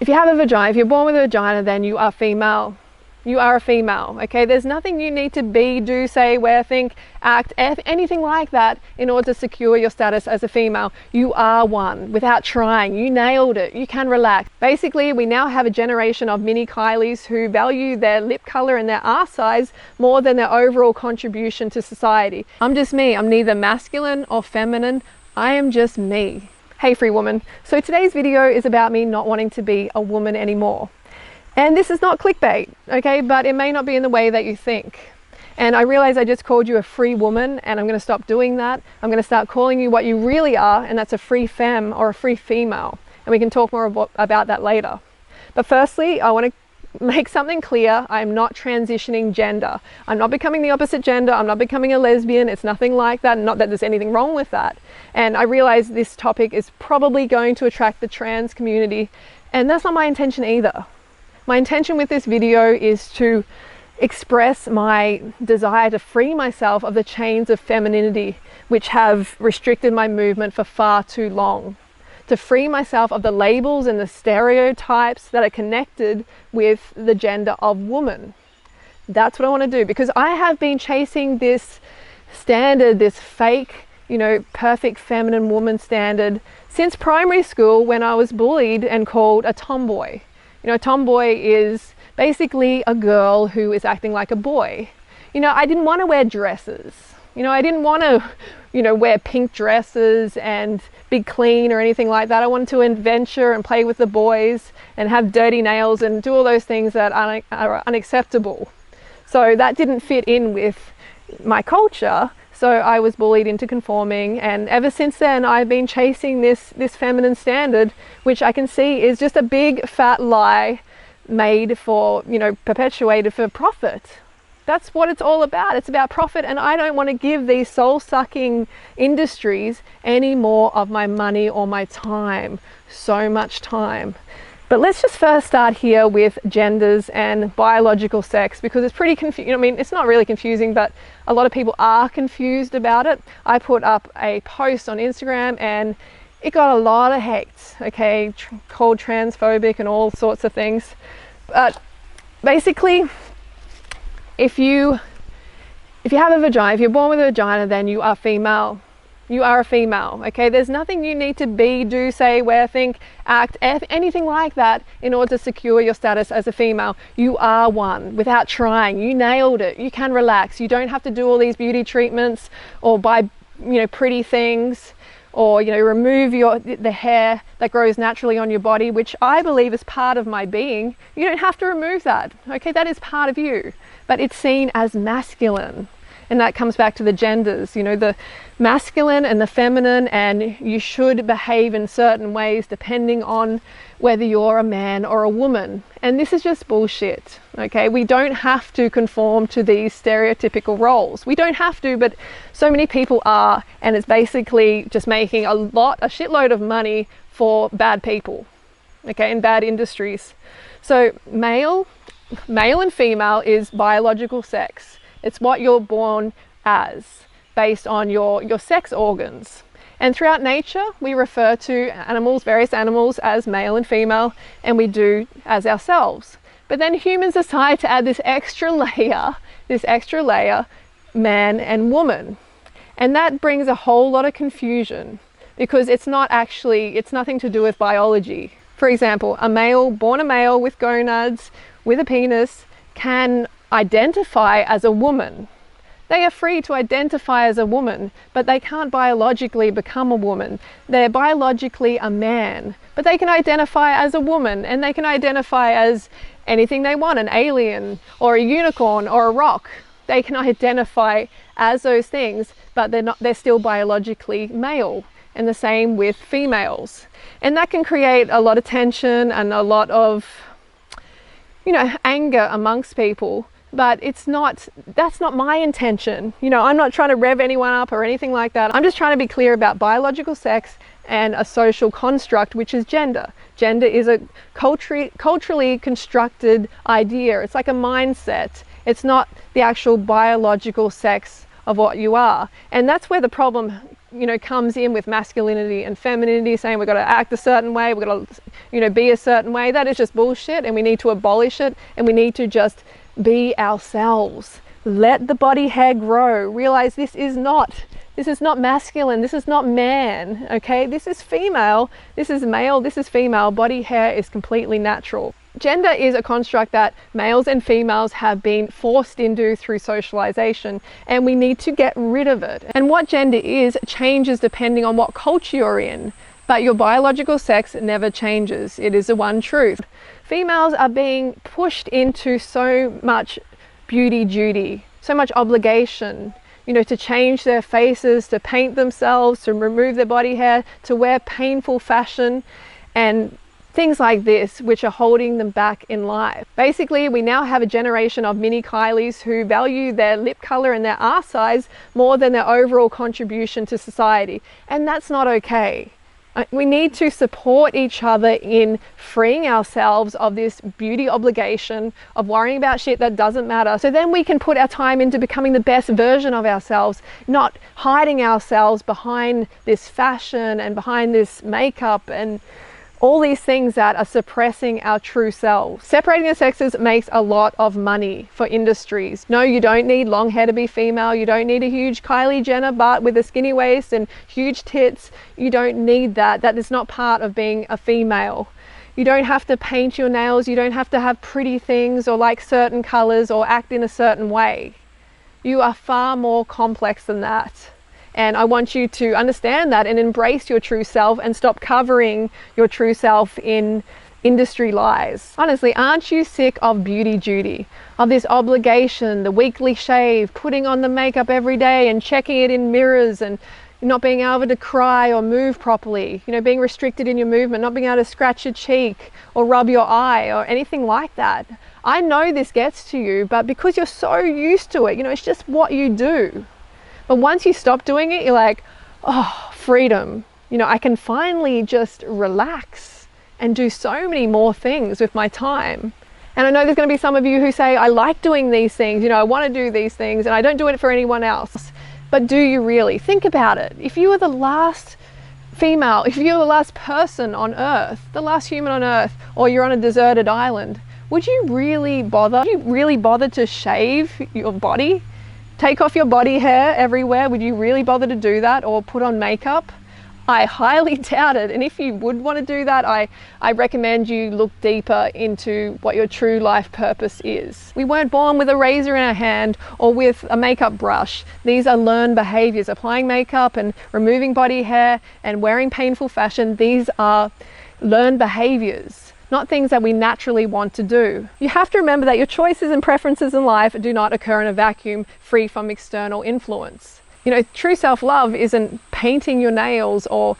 If you have a vagina, if you're born with a vagina, then you are female. You are a female, okay? There's nothing you need to be, do, say, wear, think, act, anything like that in order to secure your status as a female. You are one without trying. You nailed it. You can relax. Basically, we now have a generation of mini Kylies who value their lip color and their arse size more than their overall contribution to society. I'm just me. I'm neither masculine or feminine. I am just me. Hey, free woman. So today's video is about me not wanting to be a woman anymore. And this is not clickbait, okay? But it may not be in the way that you think. And I realize I just called you a free woman, and I'm going to stop doing that. I'm going to start calling you what you really are, and that's a free femme or a free female. And we can talk more about that later. But firstly, I want to make something clear. I'm not transitioning gender. I'm not becoming the opposite gender. I'm not becoming a lesbian. It's nothing like that. Not that there's anything wrong with that. And I realize this topic is probably going to attract the trans community, and that's not my intention either. My intention with this video is to express my desire to free myself of the chains of femininity which have restricted my movement for far too long. To free myself of the labels and the stereotypes that are connected with the gender of woman. That's what I want to do, because I have been chasing this standard, this fake, perfect feminine woman standard since primary school, when I was bullied and called a tomboy. Tomboy is basically a girl who is acting like a boy. I didn't want to wear dresses. I didn't want to, wear pink dresses and be clean or anything like that. I wanted to adventure and play with the boys and have dirty nails and do all those things that are unacceptable. So that didn't fit in with my culture. So I was bullied into conforming, and ever since then I've been chasing this feminine standard, which I can see is just a big fat lie made for, perpetuated for profit. That's what it's all about. It's about profit, and I don't want to give these soul-sucking industries any more of my money or my time. So much time. But let's just first start here with genders and biological sex, because it's pretty confusing. It's not really confusing, but a lot of people are confused about it. I put up a post on Instagram and it got a lot of hate, okay, called transphobic and all sorts of things. But basically, if you have a vagina, if you're born with a vagina, then you are female. You are a female, okay? There's nothing you need to be, do, say, wear, think, act, anything like that in order to secure your status as a female. You are one without trying. You nailed it. You can relax. You don't have to do all these beauty treatments or buy, pretty things, or, remove the hair that grows naturally on your body, which I believe is part of my being. You don't have to remove that, okay? That is part of you, but it's seen as masculine. And that comes back to the genders, the masculine and the feminine, and you should behave in certain ways depending on whether you're a man or a woman. And this is just bullshit, okay? We don't have to conform to these stereotypical roles. We don't have to, but so many people are, and it's basically just making a shitload of money for bad people, okay, in bad industries. So male and female is biological sex. It's what you're born as, based on your sex organs. And throughout nature, we refer to various animals as male and female, and we do as ourselves. But then humans decide to add this extra layer, man and woman. And that brings a whole lot of confusion, because it's nothing to do with biology. For example, born a male with gonads, with a penis, can identify as a woman. They are free to identify as a woman, but they can't biologically become a woman. They're biologically a man, but they can identify as a woman, and they can identify as anything they want, an alien or a unicorn or a rock. They can identify as those things, but they're still biologically male. And the same with females. And that can create a lot of tension and a lot of anger amongst people, but that's not my intention. I'm not trying to rev anyone up or anything like that. I'm just trying to be clear about biological sex and a social construct, which is gender. Gender is a culturally constructed idea. It's like a mindset. It's not the actual biological sex of what you are. And that's where the problem comes in with masculinity and femininity, saying we've got to act a certain way, we've got to, be a certain way. That is just bullshit, and we need to abolish it, and we need to just be ourselves. Let the body hair grow. Realize this is not masculine, this is not man, okay? This is female, this is male, this is female. Body hair is completely natural. Gender is a construct that males and females have been forced into through socialization, and we need to get rid of it. And what gender is changes depending on what culture you're in, but your biological sex never changes. It is the one truth. Females are being pushed into so much beauty duty, so much obligation, to change their faces, to paint themselves, to remove their body hair, to wear painful fashion, and things like this, which are holding them back in life. Basically, we now have a generation of mini Kylies who value their lip color and their arse size more than their overall contribution to society. And that's not okay. We need to support each other in freeing ourselves of this beauty obligation of worrying about shit that doesn't matter. So then we can put our time into becoming the best version of ourselves, not hiding ourselves behind this fashion and behind this makeup and all these things that are suppressing our true selves. Separating the sexes makes a lot of money for industries. No, you don't need long hair to be female. You don't need a huge Kylie Jenner butt with a skinny waist and huge tits. You don't need that. That is not part of being a female. You don't have to paint your nails. You don't have to have pretty things or like certain colors or act in a certain way. You are far more complex than that. And I want you to understand that and embrace your true self and stop covering your true self in industry lies. Honestly, aren't you sick of beauty duty, of this obligation, the weekly shave, putting on the makeup every day and checking it in mirrors and not being able to cry or move properly, being restricted in your movement, not being able to scratch your cheek or rub your eye or anything like that? I know this gets to you, but because you're so used to it, it's just what you do. But once you stop doing it, you're like, oh, freedom. I can finally just relax and do so many more things with my time. And I know there's going to be some of you who say, I like doing these things, I want to do these things and I don't do it for anyone else. But do you really? Think about it. If you were the last female, if you were the last person on Earth, the last human on Earth, or you're on a deserted island, would you really bother? Would you really bother to shave your body? Take off your body hair everywhere? Would you really bother to do that or put on makeup? I highly doubt it. And if you would want to do that, I recommend you look deeper into what your true life purpose is. We weren't born with a razor in our hand or with a makeup brush. These are learned behaviors. Applying makeup and removing body hair and wearing painful fashion, these are learned behaviors, not things that we naturally want to do. You have to remember that your choices and preferences in life do not occur in a vacuum free from external influence. True self-love isn't painting your nails or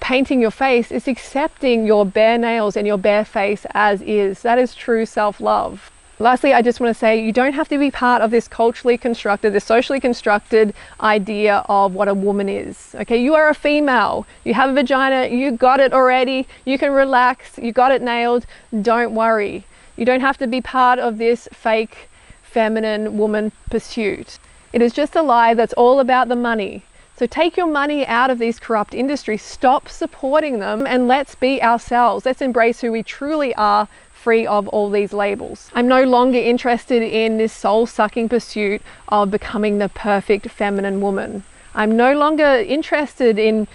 painting your face. It's accepting your bare nails and your bare face as is. That is true self-love. Lastly, I just want to say you don't have to be part of this culturally constructed, this socially constructed idea of what a woman is. Okay, you are a female. You have a vagina. You got it already. You can relax. You got it nailed. Don't worry. You don't have to be part of this fake feminine woman pursuit. It is just a lie that's all about the money. So take your money out of these corrupt industries. Stop supporting them and let's be ourselves. Let's embrace who we truly are, free of all these labels. I'm no longer interested in this soul-sucking pursuit of becoming the perfect feminine woman. I'm no longer interested in,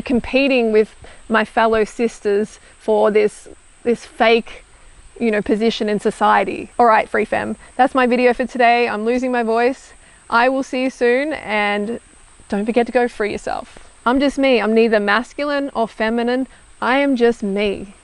competing with my fellow sisters for this fake, position in society. All right, free femme, that's my video for today. I'm losing my voice. I will see you soon, and don't forget to go free yourself. I'm just me. I'm neither masculine or feminine. I am just me.